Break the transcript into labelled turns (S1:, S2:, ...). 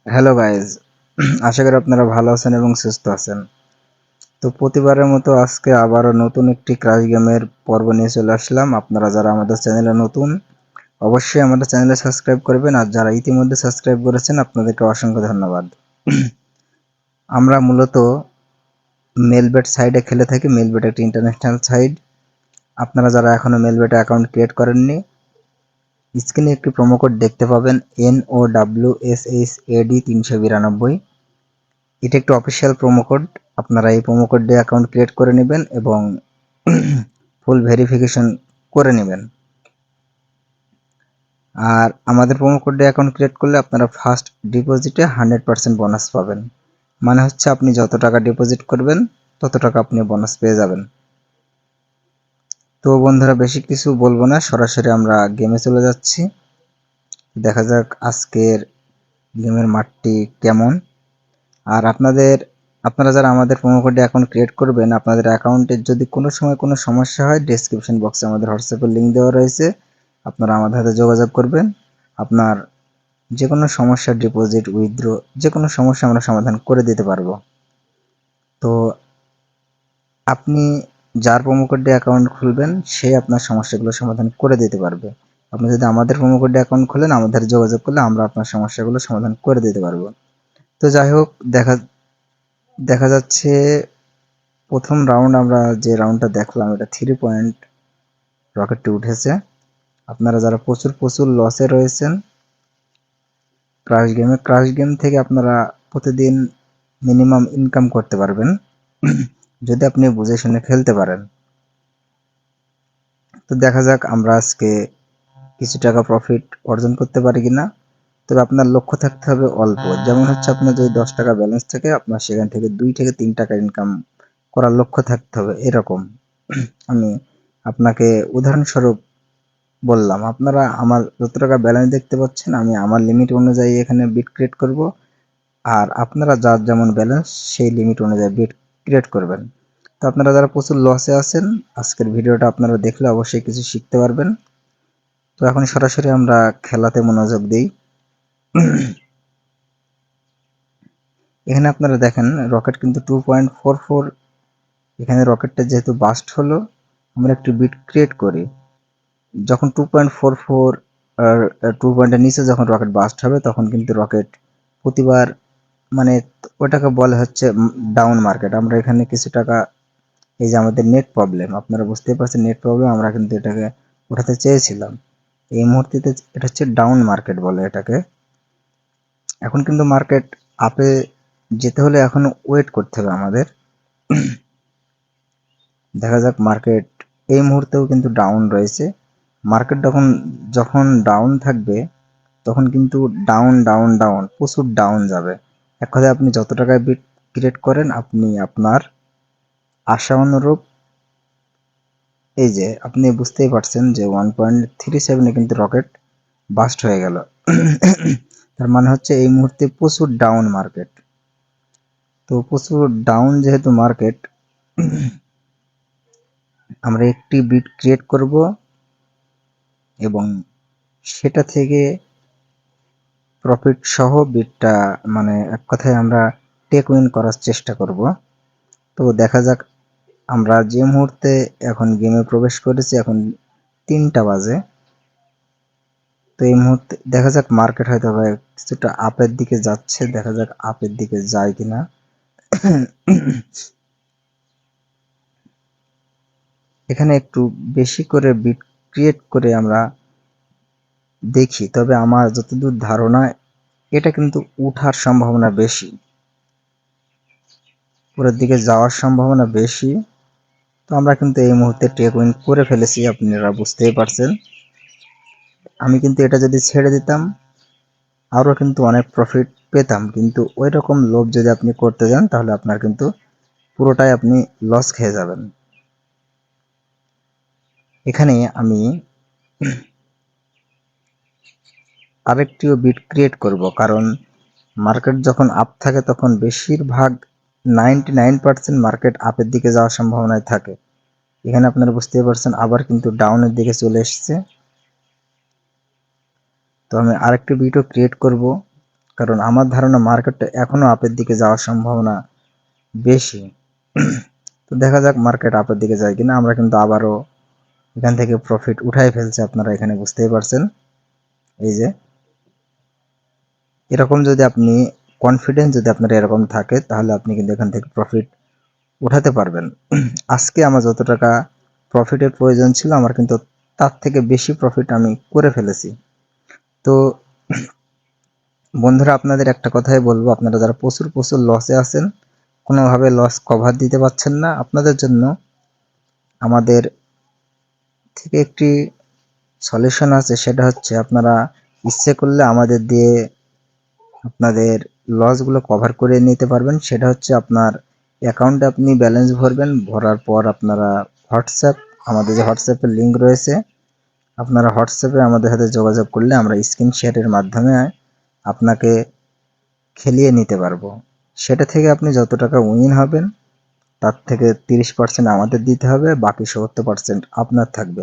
S1: Hello guys, আশা করি আপনারা ভালো আছেন এবং সুস্থ আছেন। তো প্রতিবারের মতো আজকে আবারও নতুন একটি ক্রাশ গেমের পর্ব নিয়ে চলে আসলাম। আপনারা যারা আমাদের চ্যানেলে নতুন, অবশ্যই আমাদের চ্যানেলে সাবস্ক্রাইব করবেন, আর যারা ইতিমধ্যে সাবস্ক্রাইব করেছেন আপনাদেরকে অসংখ্য ধন্যবাদ। আমরা মূলত মেলবেট সাইডে খেলে থাকি। মেলবেট একটি ইন্টারন্যাশনাল সাইড। আপনারা যারা এখনো মেলবেটে অ্যাকাউন্ট ক্রিয়েট করেননি, স্ক্রিনে একটি প্রোমো কোড দেখতে পাবেন, NOWSHAD 392। এটা একটি অফিসিয়াল প্রোমো কোড। আপনারা এই প্রোমো কোড দিয়ে অ্যাকাউন্ট ক্রিয়েট করে নেবেন এবং ফুল ভেরিফিকেশন করে নেবেন। আর আমাদের প্রোমো কোড দিয়ে অ্যাকাউন্ট ক্রিয়েট করলে আপনারা ফার্স্ট ডিপোজিটে 100% বোনাস পাবেন। মানে হচ্ছে আপনি যত টাকা ডিপোজিট করবেন তত টাকা আপনি বোনাস পেয়ে যাবেন। তো বন্ধুরা, বেশি কিছু বলবো না, সরাসরি আমরা গেমে চলে যাচ্ছি। দেখা যাক আজকের গেমের মাঠটি কেমন। আর আপনারা যারা আমাদের প্রোমো কোডে অ্যাকাউন্ট ক্রিয়েট করবেন, আপনাদের অ্যাকাউন্টের যদি কোনো সময় কোনো সমস্যা হয়, ডেসক্রিপশন বক্সে আমাদের হোয়াটসঅ্যাপের লিঙ্ক দেওয়া রয়েছে। আপনারা আমাদের সাথে যোগাযোগ করবেন। আপনার যে কোনো সমস্যা, ডিপোজিট, উইথড্র, যে কোনো সমস্যা আমরা সমাধান করে দিতে পারবো। তো আপনি যার প্রোমো কোড দিয়ে অ্যাকাউন্ট খুলবেন সে আপনার সমস্যাগুলো সমাধান করে দিতে পারবে। আপনি যদি আমাদের প্রোমো কোড দিয়ে অ্যাকাউন্ট খোলেন, আমাদের যোগাযোগ করলে আমরা আপনার সমস্যাগুলো সমাধান করে দিতে পারবো। তো যাই হোক, দেখা দেখা যাচ্ছে প্রথম রাউন্ড আমরা যে রাউন্ডটা দেখলাম, এটা 3 পয়েন্ট রকেটটি উঠেছে। আপনারা যারা প্রচুর প্রচুর লসে রয়েছেন ক্রাশ গেম থেকে আপনারা প্রতিদিন মিনিমাম ইনকাম করতে পারবেন যদি আপনি বুঝে শুনে খেলতে পারেন। তো দেখা যাক আমরা আজকে কিছু টাকা প্রফিট অর্জন করতে পারি কিনা। তবে আপনার লক্ষ্য থাকতে হবে অল্প। যেমন হচ্ছে, আপনার যদি 10 টাকা ব্যালেন্স থাকে, আপনার সেখান থেকে 2 থেকে 3 টাকা ইনকাম করার লক্ষ্য থাকতে হবে, এরকম। আমি আপনাকে উদাহরণস্বরূপ বললাম। আপনারা আমার যত টাকা ব্যালেন্স দেখতে পাচ্ছেন, আমি আমার লিমিট অনুযায়ী এখানে বিট ক্রিয়েট করব। আর আপনারা যার যেমন ব্যালেন্স সেই লিমিট অনুযায়ী বিট ক্রিয়েট করবেন। তো আপনারা যারা প্রচুর লসে আছেন, আজকের ভিডিওটা আপনারা দেখলে অবশ্যই কিছু শিখতে পারবেন। তো এখন সরাসরি আমরা খেলাতে মনোযোগ দিই। এখানে আপনারা দেখেন রকেট কিন্তু 2.44। এখানে রকেটটা যেহেতু বাস্ট হলো, আমরা একটু বিট ক্রিয়েট করি। যখন 2.44 আর 2 পয়েন্টের নিচে যখন রকেট বাস্ট হবে, তখন কিন্তু রকেট প্রতিবার, মানে ওটাকে বলে হচ্ছে ডাউন মার্কেট। আমরা এখানে কিছু টাকা, এই যে আমাদের নেট প্রবলেম, আপনারা বুঝতেই পারছেন নেট প্রবলেম, আমরা কিন্তু এটাকে উঠাতে চেয়েছিলাম। এই মুহূর্তে এটা হচ্ছে ডাউন মার্কেট বলে এটাকে। এখন কিন্তু মার্কেট আপে যেতে হলে এখন ওয়েট করতে হবে আমাদের। দেখা যাক মার্কেট এই মুহূর্তেও কিন্তু ডাউন রয়েছে। মার্কেট যখন ডাউন থাকবে, তখন কিন্তু ডাউন ডাউন ডাউন প্রচুর ডাউন যাবে। এক কথায় আপনি যত টাকায় বিট ক্রিয়েট করেন, আপনি আপনার আশা অনুরূপ, এই যে আপনি বুঝতেই পারছেন যে 1.37-এ কিন্তু রকেট বাস্ট হয়ে গেল। তার মানে হচ্ছে এই মুহূর্তে প্রচুর ডাউন মার্কেট। তো প্রচুর ডাউন যেহেতু মার্কেট, আমরা একটি বিট ক্রিয়েট করব এবং সেটা থেকে প্রফিট সহ বিটটা, মানে এক কথায় আমরা টেক উইন করার চেষ্টা করব। তো দেখা যাক, আমরা যে মুহূর্তে এখন গেমে প্রবেশ করেছি, এখন 3টা বাজে। তো এই মুহূর্তে দেখা যাক মার্কেট হয়তো কিছুটা আপের দিকে যাচ্ছে। দেখা যাক আপের দিকে যায় কিনা। এখানে একটু বেশি করে বিট ক্রিয়েট করে আমরা দেখি। তবে আমার যতদূর ধারণা, এটা কিন্তু উঠার সম্ভাবনা বেশি, উপরের দিকে যাওয়ার সম্ভাবনা বেশি। তো আমরা কিন্তু এই মুহূর্তে টেক উইন করে ফেলেছি, আপনারা বুঝতেই পারছেন। আমি কিন্তু এটা যদি ছেড়ে দিতাম, আরও কিন্তু অনেক প্রফিট পেতাম, কিন্তু ওই রকম লোভ যদি আপনি করতে যান, তাহলে আপনার কিন্তু পুরোটাই আপনি লস খেয়ে যাবেন। এখানে আমি আরেকটিও বিট ক্রিয়েট করব, কারণ মার্কেট যখন আপ থাকে তখন বেশিরভাগ 99% মার্কেট আপের দিকে যাওয়ার সম্ভাবনায় থাকে। এখানে আপনারা বুঝতেই পারছেন আবার কিন্তু ডাউনের দিকে চলে এসেছে। তো আমি আরেকটি বিটও ক্রিয়েট করব, কারণ আমার ধারণা মার্কেটটা এখনো আপের দিকে যাওয়ার সম্ভাবনা বেশি। তো দেখা যাক মার্কেট আপের দিকে যায় কিনা। আমরা কিন্তু আবারও এখান থেকে প্রফিট উঠাই ফেলছি, আপনারা এখানে বুঝতেই পারছেন। এই যে এরকম যদি আপনি কনফিডেন্স যদি আপনার এরকম থাকে, তাহলে আপনি কিন্তু এখান থেকে প্রফিট উঠাতে পারবেন। আজকে আমার যত টাকা প্রফিটের প্রয়োজন ছিল, আমার কিন্তু তার থেকে বেশি প্রফিট আমি করে ফেলেছি। তো বন্ধুরা, আপনাদের একটা কথাই বলবো, আপনারা যারা প্রচুর প্রচুর লসে আছেন, কোনোভাবে লস কভার দিতে পারছেন না, আপনাদের জন্য আমাদের থেকে একটি সলিউশন আছে। সেটা হচ্ছে আপনারা ইচ্ছে করলে আমাদের দিয়ে আপনাদের লসগুলো কভার করে নিতে পারবেন। সেটা হচ্ছে আপনার অ্যাকাউন্টে আপনি ব্যালেন্স ভরবেন, ভরার পর আপনারা আমাদের যে হোয়াটসঅ্যাপের লিঙ্ক রয়েছে, আপনারা হোয়াটসঅ্যাপে আমাদের সাথে যোগাযোগ করলে আমরা স্ক্রিন শেয়ারের মাধ্যমে আপনাকে খেলিয়ে নিতে পারবো। সেটা থেকে আপনি যত টাকা উইন হবেন, তার থেকে 30% আমাদের দিতে হবে, বাকি 70% আপনার থাকবে।